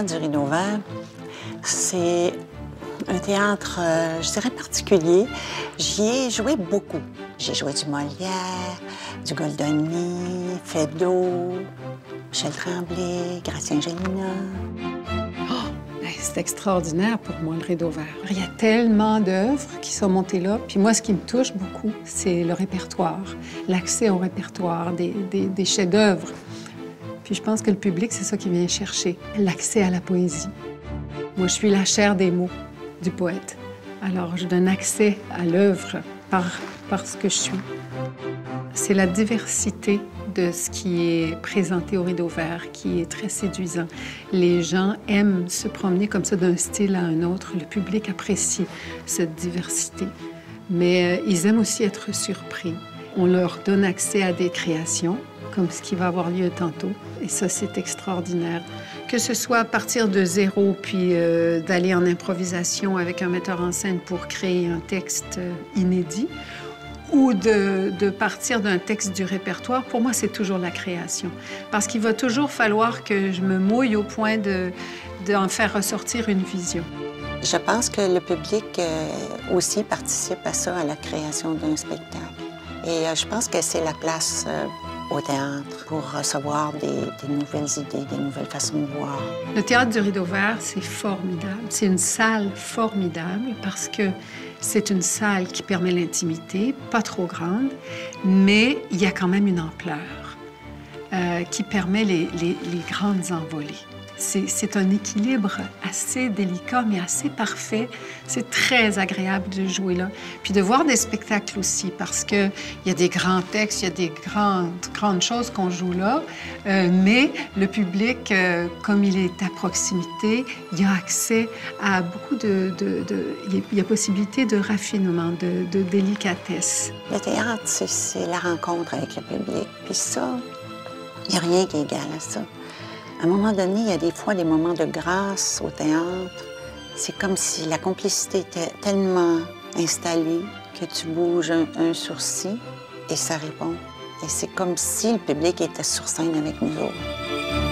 théâtre du Rideau Vert, c'est un théâtre, je dirais, particulier. J'y ai joué beaucoup. J'ai joué du Molière, du Goldoni, Feydeau, Michel Tremblay, Gratien Gélina. C'est extraordinaire pour moi, le Rideau Vert. Il y a tellement d'œuvres qui sont montées là. Puis moi, ce qui me touche beaucoup, c'est le répertoire, l'accès au répertoire, des chefs-d'œuvre. Puis je pense que le public, c'est ça qui vient chercher, l'accès à la poésie. Moi, je suis la chair des mots du poète. Alors, je donne accès à l'œuvre par ce que je suis. C'est la diversité de ce qui est présenté au Rideau Vert qui est très séduisant. Les gens aiment se promener comme ça d'un style à un autre. Le public apprécie cette diversité. Mais ils aiment aussi être surpris. On leur donne accès à des créations, comme ce qui va avoir lieu tantôt. Et ça, c'est extraordinaire. Que ce soit à partir de zéro, puis d'aller en improvisation avec un metteur en scène pour créer un texte inédit, ou de partir d'un texte du répertoire, pour moi, c'est toujours la création. Parce qu'il va toujours falloir que je me mouille au point d'en faire ressortir une vision. Je pense que le public aussi participe à ça, à la création d'un spectacle. Et je pense que c'est la place au théâtre pour recevoir des nouvelles idées, des nouvelles façons de voir. Le théâtre du Rideau Vert, c'est formidable. C'est une salle formidable parce que c'est une salle qui permet l'intimité, pas trop grande, mais il y a quand même une ampleur qui permet les grandes envolées. C'est un équilibre assez délicat, mais assez parfait. C'est très agréable de jouer là. Puis de voir des spectacles aussi, parce qu'il y a des grands textes, il y a des grandes choses qu'on joue là, mais le public, comme il est à proximité, il y a accès à beaucoup il y a possibilité de raffinement, de délicatesse. Le théâtre, c'est la rencontre avec le public. Puis ça, il n'y a rien qui est égal à ça. À un moment donné, il y a des fois des moments de grâce au théâtre. C'est comme si la complicité était tellement installée que tu bouges un sourcil et ça répond. Et c'est comme si le public était sur scène avec nous autres.